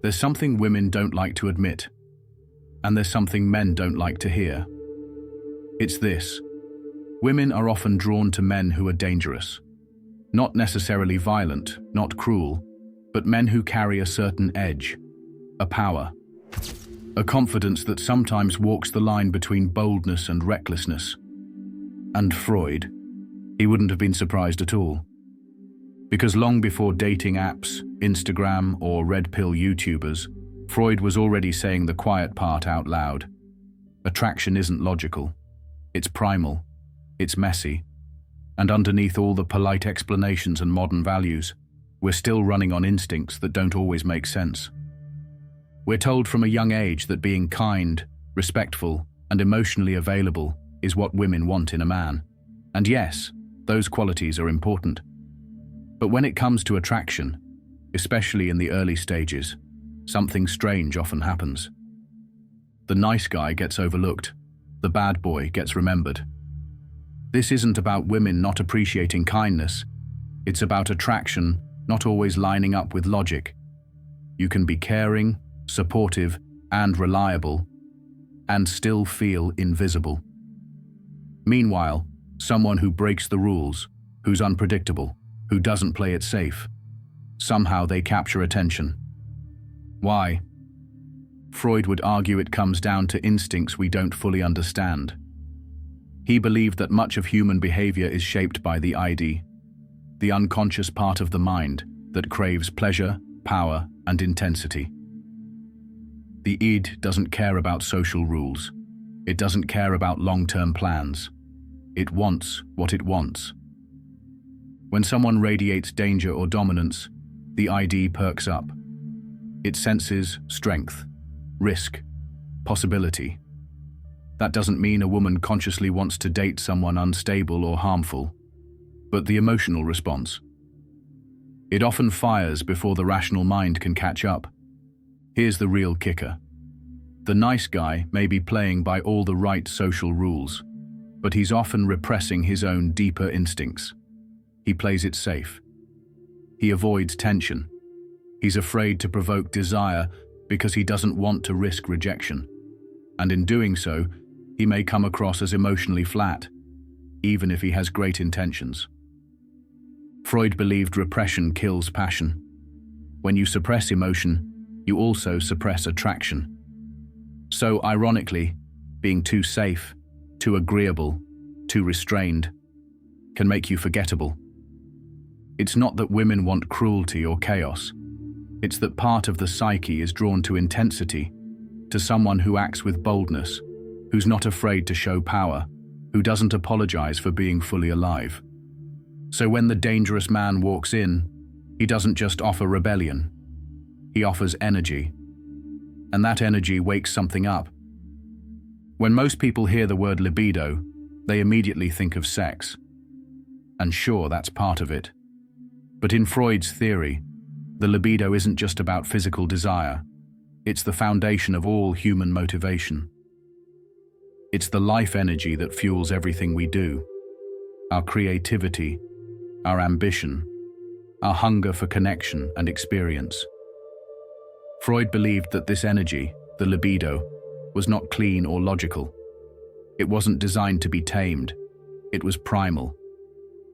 There's something women don't like to admit, and there's something men don't like to hear. It's this: women are often drawn to men who are dangerous. Not necessarily violent, not cruel, but men who carry a certain edge, a power, a confidence that sometimes walks the line between boldness and recklessness. And Freud, he wouldn't have been surprised at all. Because long before dating apps, Instagram, or red pill YouTubers, Freud was already saying the quiet part out loud. Attraction isn't logical. It's primal. It's messy. And underneath all the polite explanations and modern values, we're still running on instincts that don't always make sense. We're told from a young age that being kind, respectful, and emotionally available is what women want in a man. And yes, those qualities are important. But when it comes to attraction, especially in the early stages, something strange often happens. The nice guy gets overlooked. The bad boy gets remembered. This isn't about women not appreciating kindness. It's about attraction not always lining up with logic. You can be caring, supportive, and reliable, and still feel invisible. Meanwhile, someone who breaks the rules, who's unpredictable, who doesn't play it safe, somehow they capture attention. Why? Freud would argue it comes down to instincts we don't fully understand. He believed that much of human behavior is shaped by the id, the unconscious part of the mind that craves pleasure, power, and intensity. The id doesn't care about social rules. It doesn't care about long-term plans. It wants what it wants. When someone radiates danger or dominance, the id perks up. It senses strength, risk, possibility. That doesn't mean a woman consciously wants to date someone unstable or harmful, but the emotional response. It often fires before the rational mind can catch up. Here's the real kicker. The nice guy may be playing by all the right social rules, but he's often repressing his own deeper instincts. He plays it safe. He avoids tension. He's afraid to provoke desire because he doesn't want to risk rejection. And in doing so, he may come across as emotionally flat, even if he has great intentions. Freud believed repression kills passion. When you suppress emotion, you also suppress attraction. So, ironically, being too safe, too agreeable, too restrained, can make you forgettable. It's not that women want cruelty or chaos. It's that part of the psyche is drawn to intensity, to someone who acts with boldness, who's not afraid to show power, who doesn't apologize for being fully alive. So when the dangerous man walks in, he doesn't just offer rebellion. He offers energy. And that energy wakes something up. When most people hear the word libido, they immediately think of sex. And sure, that's part of it. But in Freud's theory, the libido isn't just about physical desire. It's the foundation of all human motivation. It's the life energy that fuels everything we do. Our creativity, our ambition, our hunger for connection and experience. Freud believed that this energy, the libido, was not clean or logical. It wasn't designed to be tamed. It was primal.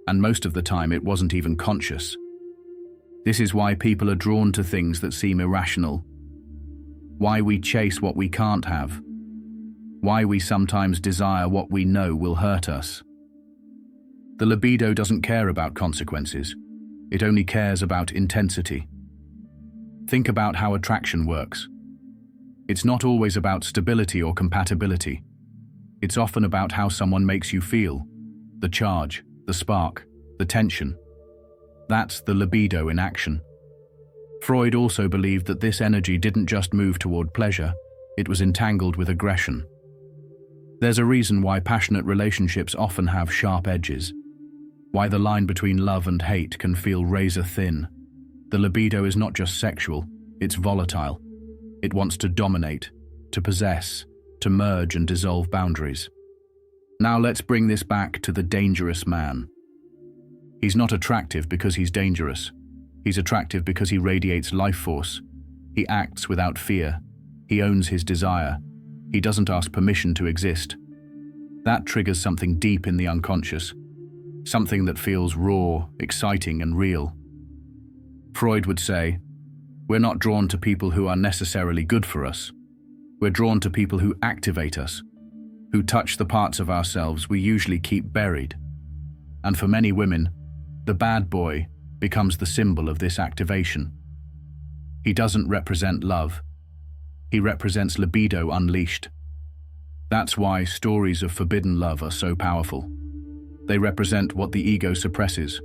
And most of the time it wasn't even conscious. This is why people are drawn to things that seem irrational. Why we chase what we can't have. Why we sometimes desire what we know will hurt us. The libido doesn't care about consequences. It only cares about intensity. Think about how attraction works. It's not always about stability or compatibility. It's often about how someone makes you feel. The charge, the spark, the tension. That's the libido in action. Freud also believed that this energy didn't just move toward pleasure, it was entangled with aggression. There's a reason why passionate relationships often have sharp edges, why the line between love and hate can feel razor thin. The libido is not just sexual, it's volatile. It wants to dominate, to possess, to merge and dissolve boundaries. Now let's bring this back to the dangerous man. He's not attractive because he's dangerous. He's attractive because he radiates life force. He acts without fear. He owns his desire. He doesn't ask permission to exist. That triggers something deep in the unconscious, something that feels raw, exciting, and real. Freud would say, we're not drawn to people who are necessarily good for us. We're drawn to people who activate us, who touch the parts of ourselves we usually keep buried. And for many women, the bad boy becomes the symbol of this activation. He doesn't represent love. He represents libido unleashed. That's why stories of forbidden love are so powerful. They represent what the ego suppresses,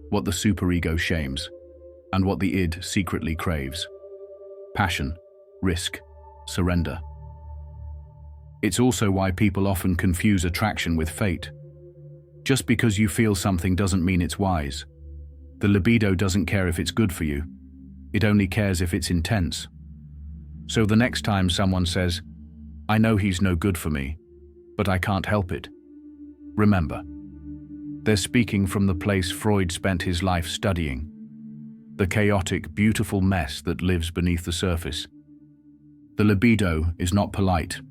what the superego shames, and what the id secretly craves. Passion, risk, surrender. It's also why people often confuse attraction with fate. Just because you feel something doesn't mean it's wise. The libido doesn't care if it's good for you. It only cares if it's intense. So the next time someone says, I know he's no good for me, but I can't help it, remember, they're speaking from the place Freud spent his life studying, the chaotic, beautiful mess that lives beneath the surface. The libido is not polite.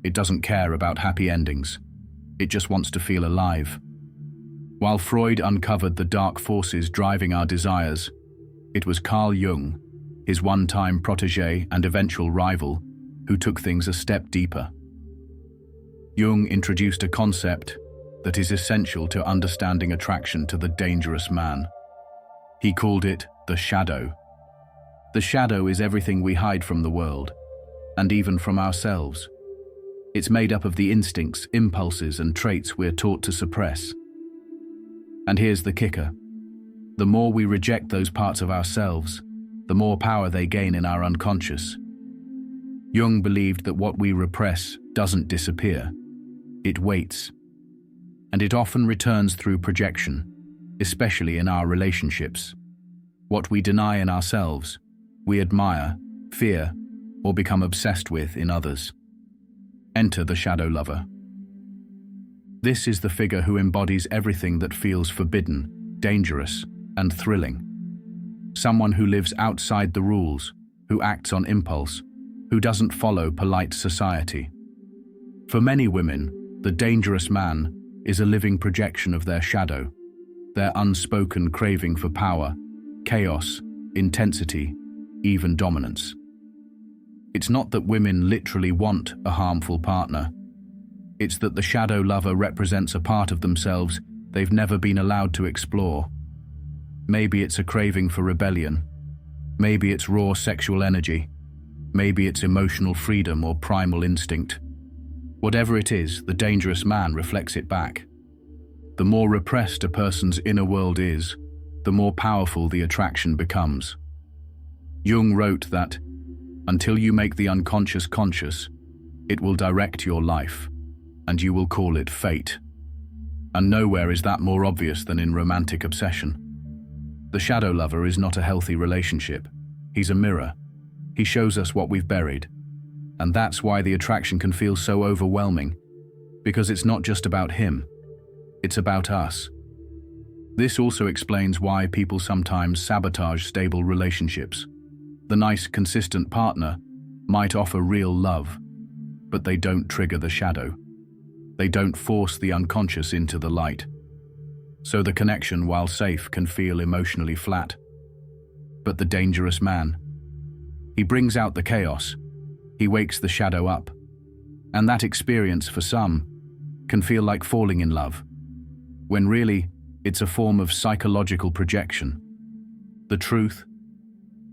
It doesn't care about happy endings. It just wants to feel alive. While Freud uncovered the dark forces driving our desires, it was Carl Jung, his one-time protégé and eventual rival, who took things a step deeper. Jung introduced a concept that is essential to understanding attraction to the dangerous man. He called it the shadow. The shadow is everything we hide from the world, and even from ourselves. It's made up of the instincts, impulses, and traits we're taught to suppress. And here's the kicker. The more we reject those parts of ourselves, the more power they gain in our unconscious. Jung believed that what we repress doesn't disappear. It waits. And it often returns through projection, especially in our relationships. What we deny in ourselves, we admire, fear, or become obsessed with in others. Enter the shadow lover. This is the figure who embodies everything that feels forbidden, dangerous, and thrilling. Someone who lives outside the rules, who acts on impulse, who doesn't follow polite society. For many women, the dangerous man is a living projection of their shadow, their unspoken craving for power, chaos, intensity, even dominance. It's not that women literally want a harmful partner. It's that the shadow lover represents a part of themselves they've never been allowed to explore. Maybe it's a craving for rebellion. Maybe it's raw sexual energy. Maybe it's emotional freedom or primal instinct. Whatever it is, the dangerous man reflects it back. The more repressed a person's inner world is, the more powerful the attraction becomes. Jung wrote that, until you make the unconscious conscious, it will direct your life, and you will call it fate. And nowhere is that more obvious than in romantic obsession. The shadow lover is not a healthy relationship. He's a mirror. He shows us what we've buried. And that's why the attraction can feel so overwhelming, because it's not just about him, it's about us. This also explains why people sometimes sabotage stable relationships. The nice, consistent partner might offer real love, but they don't trigger the shadow. They don't force the unconscious into the light. So the connection, while safe, can feel emotionally flat. But the dangerous man, he brings out the chaos. He wakes the shadow up. And that experience, for some, can feel like falling in love, when really, it's a form of psychological projection. The truth?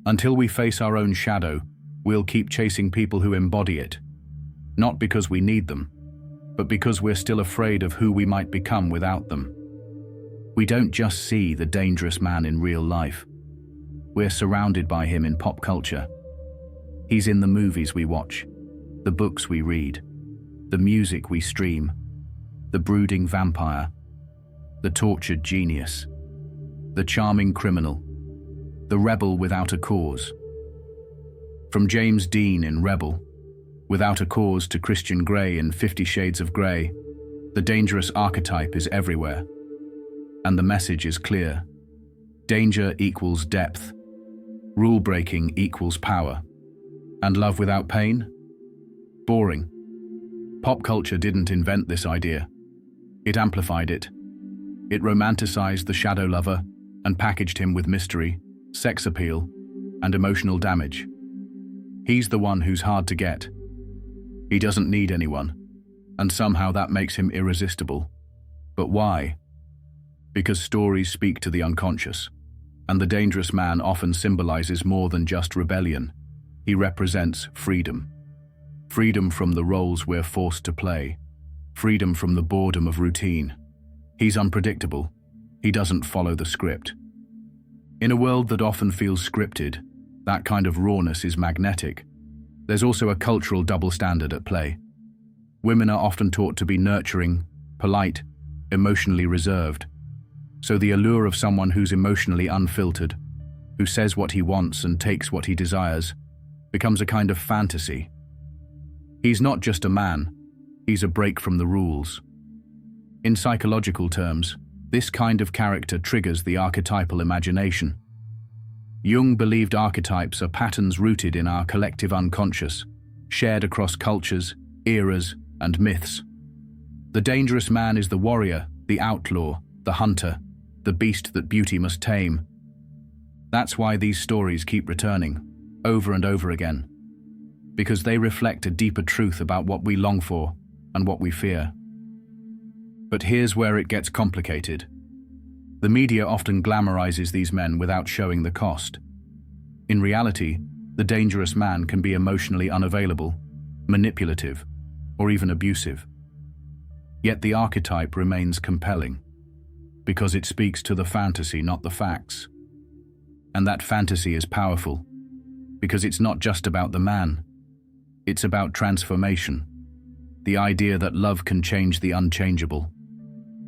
Until we face our own shadow, we'll keep chasing people who embody it. Not because we need them, but because we're still afraid of who we might become without them. We don't just see the dangerous man in real life. We're surrounded by him in pop culture. He's in the movies we watch, the books we read, the music we stream, the brooding vampire, the tortured genius, the charming criminal, the rebel without a cause. From James Dean in Rebel, without a cause, to Christian Grey in 50 Shades of Grey, the dangerous archetype is everywhere. And the message is clear. Danger equals depth. Rule breaking equals power. And love without pain? Boring. Pop culture didn't invent this idea. It amplified it. It romanticized the shadow lover and packaged him with mystery, sex appeal, and emotional damage. He's the one who's hard to get. He doesn't need anyone, and somehow that makes him irresistible. But why? Because stories speak to the unconscious, and the dangerous man often symbolizes more than just rebellion. He represents freedom. Freedom from the roles we're forced to play. Freedom from the boredom of routine. He's unpredictable. He doesn't follow the script. In a world that often feels scripted, that kind of rawness is magnetic. There's also a cultural double standard at play. Women are often taught to be nurturing, polite, emotionally reserved. So the allure of someone who's emotionally unfiltered, who says what he wants and takes what he desires, becomes a kind of fantasy. He's not just a man, he's a break from the rules. In psychological terms, this kind of character triggers the archetypal imagination. Jung believed archetypes are patterns rooted in our collective unconscious, shared across cultures, eras, and myths. The dangerous man is the warrior, the outlaw, the hunter, the beast that beauty must tame. That's why these stories keep returning, over and over again, because they reflect a deeper truth about what we long for and what we fear. But here's where it gets complicated. The media often glamorizes these men without showing the cost. In reality, the dangerous man can be emotionally unavailable, manipulative, or even abusive. Yet the archetype remains compelling, because it speaks to the fantasy, not the facts. And that fantasy is powerful, because it's not just about the man. It's about transformation, the idea that love can change the unchangeable,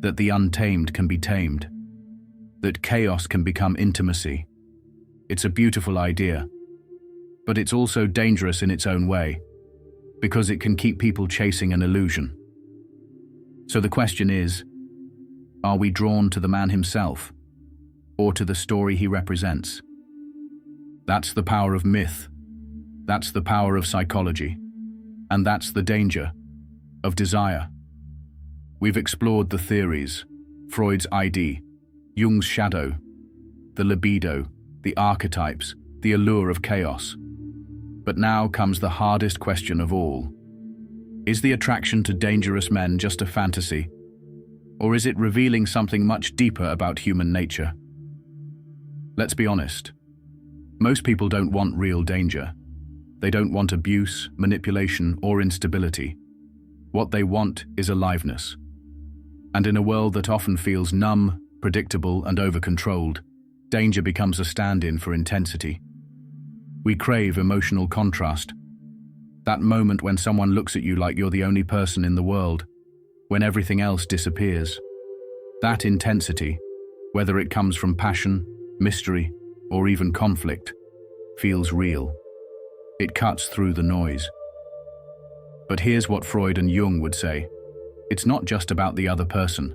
that the untamed can be tamed, that chaos can become intimacy. It's a beautiful idea, but it's also dangerous in its own way, because it can keep people chasing an illusion. So the question is, are we drawn to the man himself, or to the story he represents? That's the power of myth. That's the power of psychology. And that's the danger of desire. We've explored the theories, Freud's ID, Jung's shadow, the libido, the archetypes, the allure of chaos. But now comes the hardest question of all. Is the attraction to dangerous men just a fantasy? Or is it revealing something much deeper about human nature? Let's be honest. Most people don't want real danger. They don't want abuse, manipulation, or instability. What they want is aliveness. And in a world that often feels numb, predictable, and over-controlled, danger becomes a stand-in for intensity. We crave emotional contrast. That moment when someone looks at you like you're the only person in the world, when everything else disappears. That intensity, whether it comes from passion, mystery, or even conflict, feels real. It cuts through the noise. But here's what Freud and Jung would say. It's not just about the other person.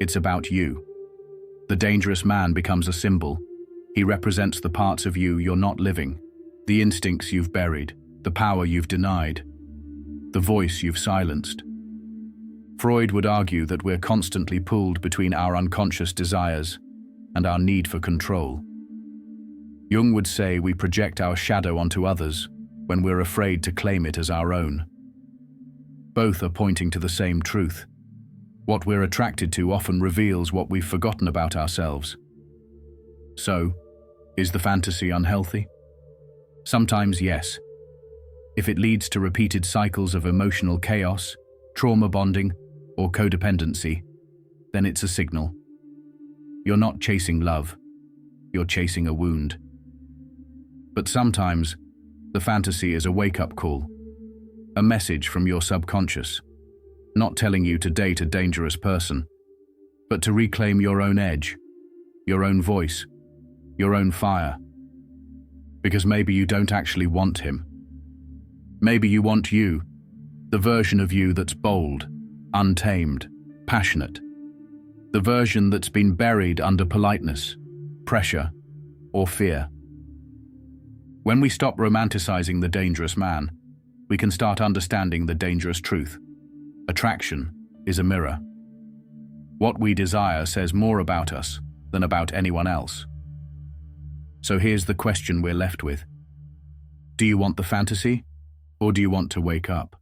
It's about you. The dangerous man becomes a symbol. He represents the parts of you you're not living, the instincts you've buried, the power you've denied, the voice you've silenced. Freud would argue that we're constantly pulled between our unconscious desires and our need for control. Jung would say we project our shadow onto others when we're afraid to claim it as our own. Both are pointing to the same truth. What we're attracted to often reveals what we've forgotten about ourselves. So, is the fantasy unhealthy? Sometimes yes. If it leads to repeated cycles of emotional chaos, trauma bonding, or codependency, then it's a signal. You're not chasing love, you're chasing a wound. But sometimes, the fantasy is a wake-up call, a message from your subconscious, not telling you to date a dangerous person, but to reclaim your own edge, your own voice, your own fire. Because maybe you don't actually want him. Maybe you want you, the version of you that's bold, untamed, passionate, the version that's been buried under politeness, pressure, or fear. When we stop romanticizing the dangerous man, we can start understanding the dangerous truth. Attraction is a mirror. What we desire says more about us than about anyone else. So here's the question we're left with. Do you want the fantasy, or do you want to wake up?